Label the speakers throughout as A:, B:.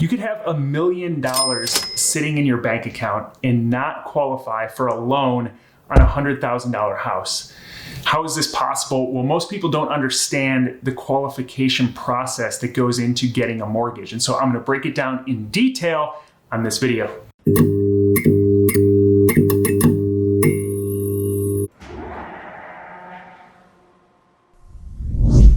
A: You could have $1 million sitting in your bank account and not qualify for a loan on a $100,000 house. How is this possible? Well, most people don't understand the qualification process that goes into getting a mortgage. And so I'm going to break it down in detail on this video.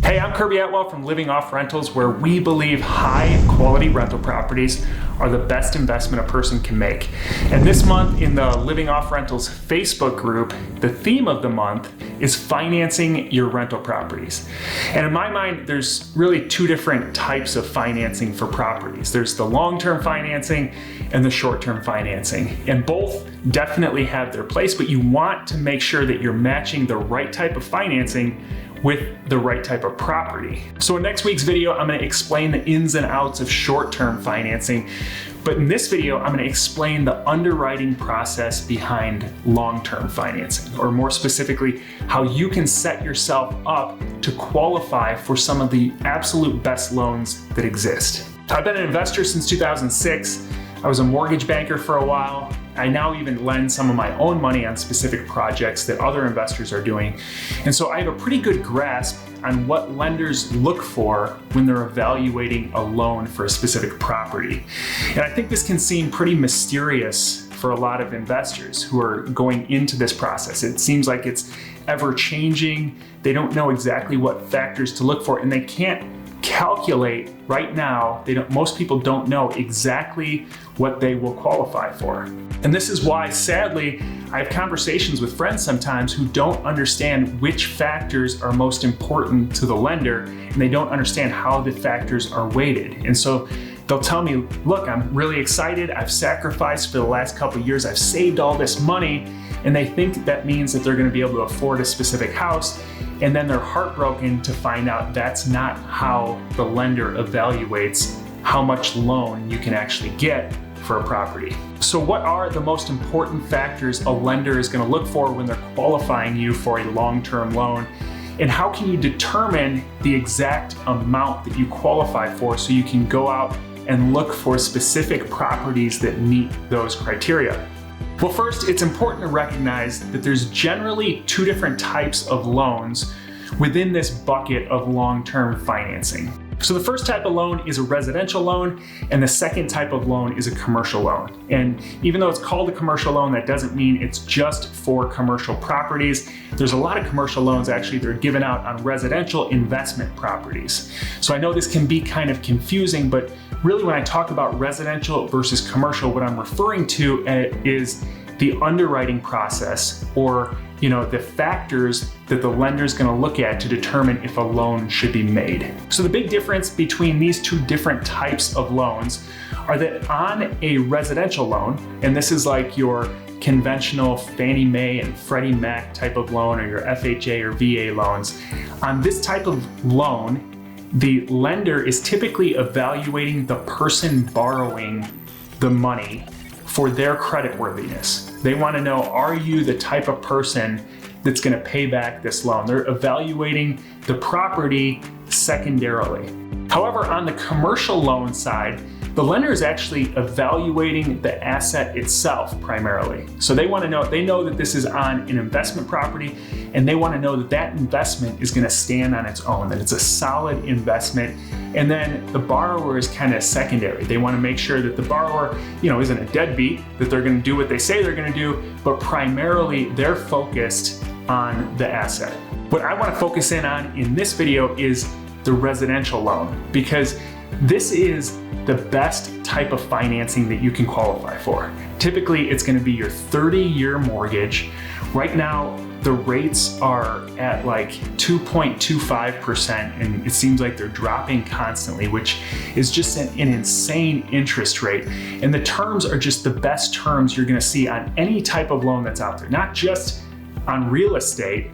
A: Hey, I'm Kirby Atwell from Living Off Rentals, where we believe high quality rental properties are the best investment a person can make. And this month in the Living Off Rentals Facebook group, the theme of the month is financing your rental properties. And in my mind, there's really two different types of financing for properties. There's the long-term financing and the short-term financing. And both definitely have their place, but you want to make sure that you're matching the right type of financing with the right type of property. So in next week's video, I'm going to explain the ins and outs of short-term financing. But in this video, I'm going to explain the underwriting process behind long-term financing, or more specifically, how you can set yourself up to qualify for some of the absolute best loans that exist. I've been an investor since 2006. I was a mortgage banker for a while. I now even lend some of my own money on specific projects that other investors are doing. And so I have a pretty good grasp on what lenders look for when they're evaluating a loan for a specific property. And I think this can seem pretty mysterious for a lot of investors who are going into this process. It seems like it's ever changing. They don't know exactly what factors to look for, and they can't calculate right now. Most people don't know exactly what they will qualify for. And this is why, sadly, I have conversations with friends sometimes who don't understand which factors are most important to the lender, and they don't understand how the factors are weighted. And so they'll tell me, look, I'm really excited. I've sacrificed for the last couple of years. I've saved all this money. And they think that means that they're going to be able to afford a specific house. And then they're heartbroken to find out that's not how the lender evaluates how much loan you can actually get for a property. So what are the most important factors a lender is going to look for when they're qualifying you for a long-term loan? And how can you determine the exact amount that you qualify for so you can go out and look for specific properties that meet those criteria? Well, first, it's important to recognize that there's generally two different types of loans within this bucket of long-term financing. So the first type of loan is a residential loan, and the second type of loan is a commercial loan. And even though it's called a commercial loan, that doesn't mean it's just for commercial properties. There's a lot of commercial loans actually that are given out on residential investment properties. So I know this can be kind of confusing, but really when I talk about residential versus commercial, what I'm referring to is the underwriting process, or the factors that the lender is going to look at to determine if a loan should be made. So the big difference between these two different types of loans are that on a residential loan, and this is like your conventional Fannie Mae and Freddie Mac type of loan, or your FHA or VA loans, on this type of loan, the lender is typically evaluating the person borrowing the money for their creditworthiness. They want to know, are you the type of person that's going to pay back this loan? They're evaluating the property secondarily. However, on the commercial loan side, the lender is actually evaluating the asset itself primarily. So they want to know, they know that this is on an investment property, and they want to know that that investment is going to stand on its own, that it's a solid investment. And then the borrower is kind of secondary. They want to make sure that the borrower, isn't a deadbeat, that they're going to do what they say they're going to do, but primarily they're focused on the asset. What I want to focus in this video is the residential loan, because this is the best type of financing that you can qualify for. Typically, it's going to be your 30-year mortgage. Right now, the rates are at like 2.25%, and it seems like they're dropping constantly, which is just an insane interest rate. And the terms are just the best terms you're going to see on any type of loan that's out there, not just on real estate,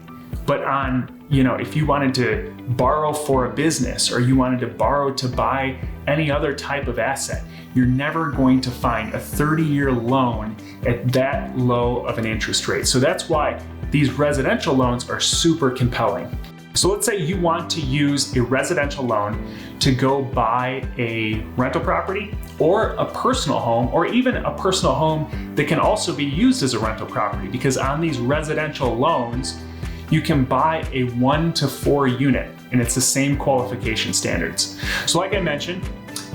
A: but on, if you wanted to borrow for a business, or you wanted to borrow to buy any other type of asset, you're never going to find a 30-year loan at that low of an interest rate. So that's why these residential loans are super compelling. So let's say you want to use a residential loan to go buy a rental property or a personal home, or even a personal home that can also be used as a rental property, because on these residential loans, you can buy a 1 to 4 unit and it's the same qualification standards. So like I mentioned,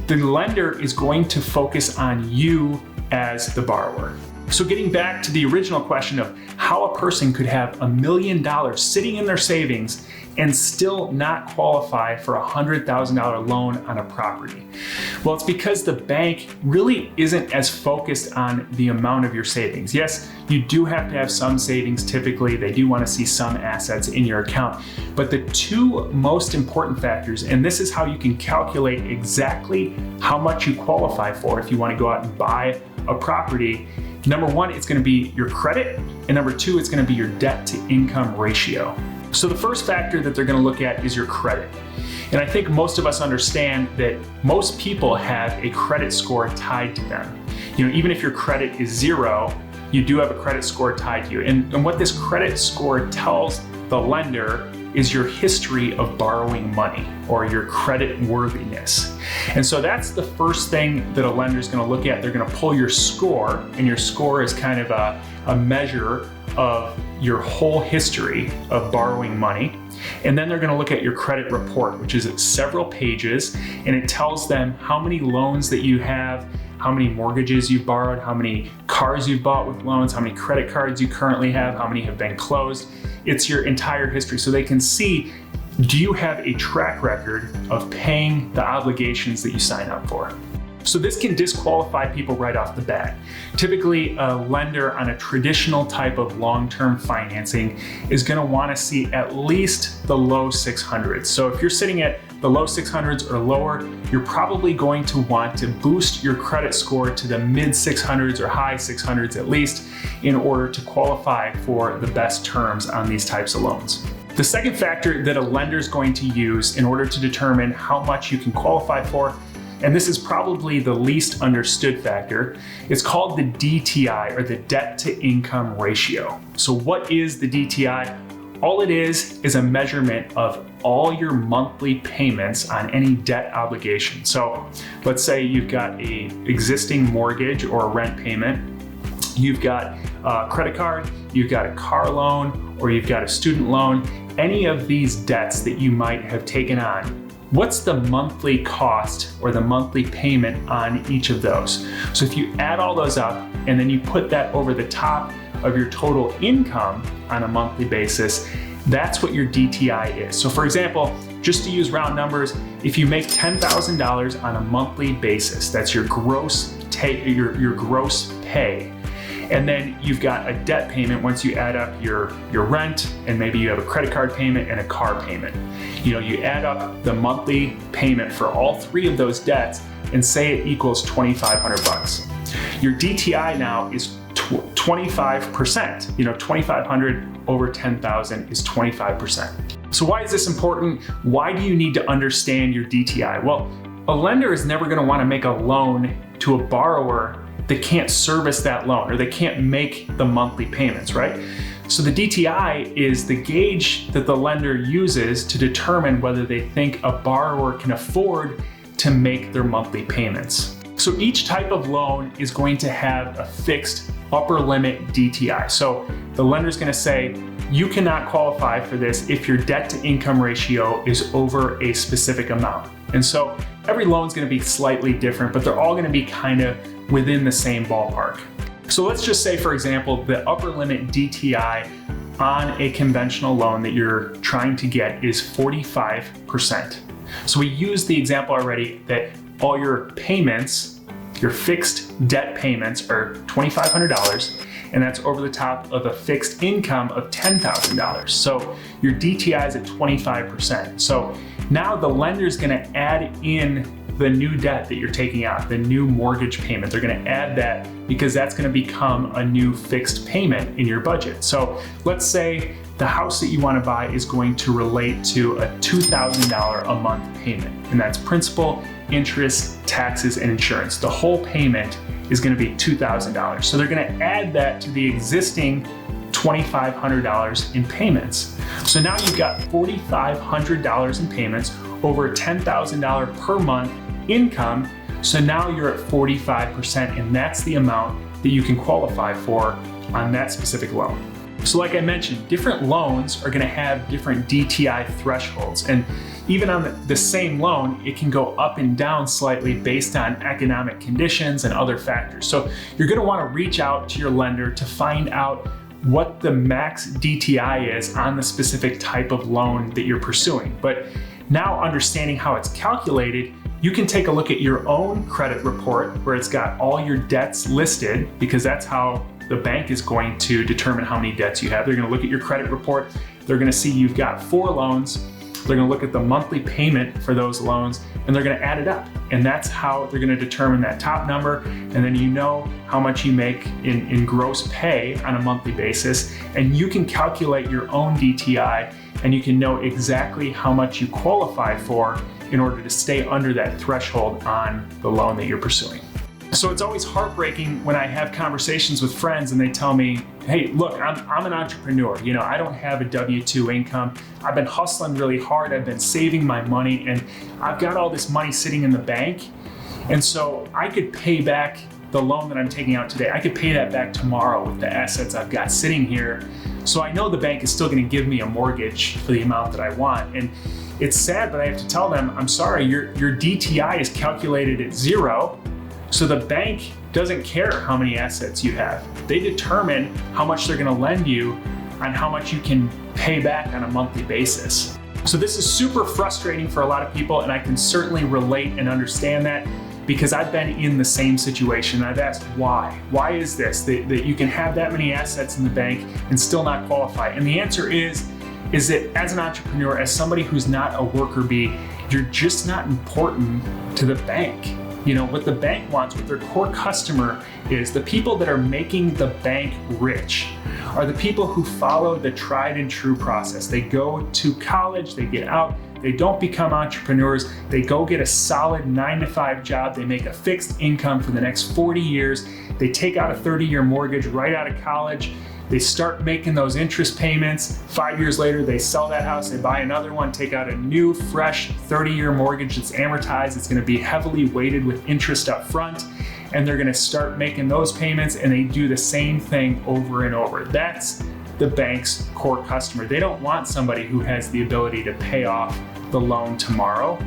A: the lender is going to focus on you as the borrower. So getting back to the original question of how a person could have $1 million sitting in their savings and still not qualify for a $100,000 loan on a property. Well, it's because the bank really isn't as focused on the amount of your savings. Yes, you do have to have some savings typically. They do want to see some assets in your account. But the two most important factors, and this is how you can calculate exactly how much you qualify for if you want to go out and buy a property. Number one, it's going to be your credit, and number two, it's going to be your debt to income ratio. So the first factor that they're going to look at is your credit. And I think most of us understand that most people have a credit score tied to them. Even if your credit is 0, you do have a credit score tied to you. And what this credit score tells the lender is your history of borrowing money, or your credit worthiness. And so that's the first thing that a lender is going to look at. They're going to pull your score, and your score is kind of a measure of your whole history of borrowing money. And then they're going to look at your credit report, which is several pages, and it tells them how many loans that you have, how many mortgages you've borrowed, how many cars you've bought with loans, how many credit cards you currently have, how many have been closed. It's your entire history, so they can see, do you have a track record of paying the obligations that you sign up for? So this can disqualify people right off the bat. Typically, a lender on a traditional type of long-term financing is going to want to see at least the low 600s. So if you're sitting at the low 600s or lower, you're probably going to want to boost your credit score to the mid 600s or high 600s at least in order to qualify for the best terms on these types of loans. The second factor that a lender is going to use in order to determine how much you can qualify for, and this is probably the least understood factor, it's called the DTI, or the debt to income ratio. So what is the DTI? All it is a measurement of all your monthly payments on any debt obligation. So let's say you've got a existing mortgage or a rent payment, you've got a credit card, you've got a car loan, or you've got a student loan. Any of these debts that you might have taken on, what's the monthly cost or the monthly payment on each of those? So if you add all those up and then you put that over the top of your total income on a monthly basis, that's what your DTI is. So for example, just to use round numbers, if you make $10,000 on a monthly basis, that's your gross gross pay. And then you've got a debt payment once you add up your rent, and maybe you have a credit card payment and a car payment. You add up the monthly payment for all three of those debts and say it equals $2,500. Your DTI now is 25%. 2,500 over 10,000 is 25%. So why is this important? Why do you need to understand your DTI? Well, a lender is never going to want to make a loan to a borrower that can't service that loan, or they can't make the monthly payments, right? So the DTI is the gauge that the lender uses to determine whether they think a borrower can afford to make their monthly payments. So each type of loan is going to have a fixed upper limit DTI. So the lender's going to say, you cannot qualify for this if your debt to income ratio is over a specific amount. And so every loan's going to be slightly different, but they're all going to be kind of within the same ballpark. So let's just say, for example, the upper limit DTI on a conventional loan that you're trying to get is 45%. So we used the example already that all your payments, your fixed debt payments, are $2,500, and that's over the top of a fixed income of $10,000. So your DTI is at 25%. So now the lender's going to add in the new debt that you're taking out, the new mortgage payment. They're going to add that because that's going to become a new fixed payment in your budget. So let's say the house that you want to buy is going to relate to a $2,000 a month payment, and that's principal, interest, taxes, and insurance. The whole payment is going to be $2,000. So they're going to add that to the existing $2,500 in payments. So now you've got $4,500 in payments, over $10,000 per month income. So now you're at 45%, and that's the amount that you can qualify for on that specific loan. So like I mentioned, different loans are gonna have different DTI thresholds. And even on the same loan, it can go up and down slightly based on economic conditions and other factors. So you're gonna wanna reach out to your lender to find out what the max DTI is on the specific type of loan that you're pursuing. But now understanding how it's calculated, you can take a look at your own credit report where it's got all your debts listed, because that's how the bank is going to determine how many debts you have. They're gonna look at your credit report. They're gonna see you've got 4 loans. They're gonna look at the monthly payment for those loans, and they're gonna add it up. And that's how they're gonna determine that top number. And then you know how much you make in gross pay on a monthly basis. And you can calculate your own DTI, and you can know exactly how much you qualify for in order to stay under that threshold on the loan that you're pursuing. So it's always heartbreaking when I have conversations with friends and they tell me, hey, look, I'm an entrepreneur. You know, I don't have a W-2 income. I've been hustling really hard. I've been saving my money, and I've got all this money sitting in the bank. And so I could pay back the loan that I'm taking out today. I could pay that back tomorrow with the assets I've got sitting here. So I know the bank is still going to give me a mortgage for the amount that I want. And it's sad, but I have to tell them, I'm sorry, your DTI is calculated at 0. So the bank doesn't care how many assets you have. They determine how much they're gonna lend you on how much you can pay back on a monthly basis. So this is super frustrating for a lot of people, and I can certainly relate and understand that, because I've been in the same situation. I've asked why? Why is this, that you can have that many assets in the bank and still not qualify? And the answer is that as an entrepreneur, as somebody who's not a worker bee, you're just not important to the bank. You know, what the bank wants, what their core customer is, the people that are making the bank rich are the people who follow the tried and true process. They go to college, they get out, they don't become entrepreneurs, they go get a solid 9-to-5 job, they make a fixed income for the next 40 years, they take out a 30-year mortgage right out of college, they start making those interest payments. 5 years later, they sell that house, they buy another one, take out a new, fresh 30-year mortgage that's amortized. It's gonna be heavily weighted with interest up front, and they're gonna start making those payments, and they do the same thing over and over. That's the bank's core customer. They don't want somebody who has the ability to pay off the loan tomorrow,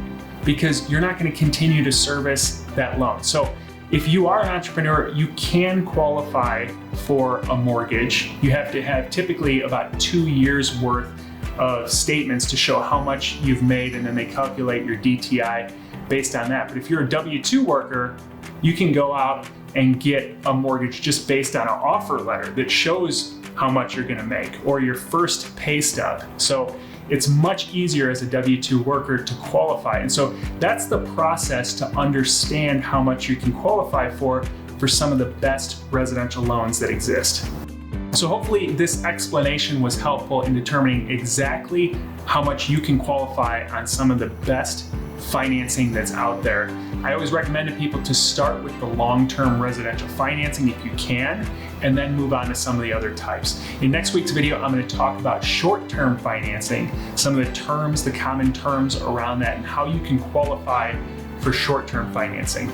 A: because you're not gonna continue to service that loan. So if you are an entrepreneur, you can qualify for a mortgage. You have to have typically about 2 years worth of statements to show how much you've made, and then they calculate your DTI based on that. But if you're a W-2 worker, you can go out and get a mortgage just based on an offer letter that shows how much you're gonna make, or your first pay stub. So it's much easier as a W-2 worker to qualify. And so that's the process to understand how much you can qualify for some of the best residential loans that exist. So hopefully this explanation was helpful in determining exactly how much you can qualify on some of the best financing that's out there. I always recommend to people to start with the long-term residential financing if you can, and then move on to some of the other types. In next week's video, I'm going to talk about short-term financing, some of the terms, the common terms around that, and how you can qualify for short-term financing.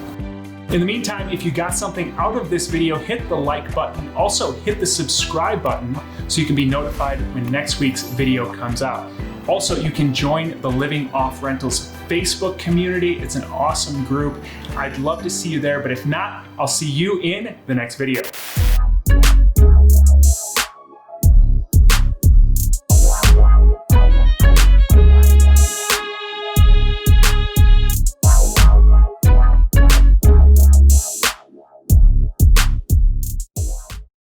A: In the meantime, if you got something out of this video, hit the like button. Also hit the subscribe button so you can be notified when next week's video comes out. Also, you can join the Living Off Rentals Facebook community. It's an awesome group. I'd love to see you there, but if not, I'll see you in the next video.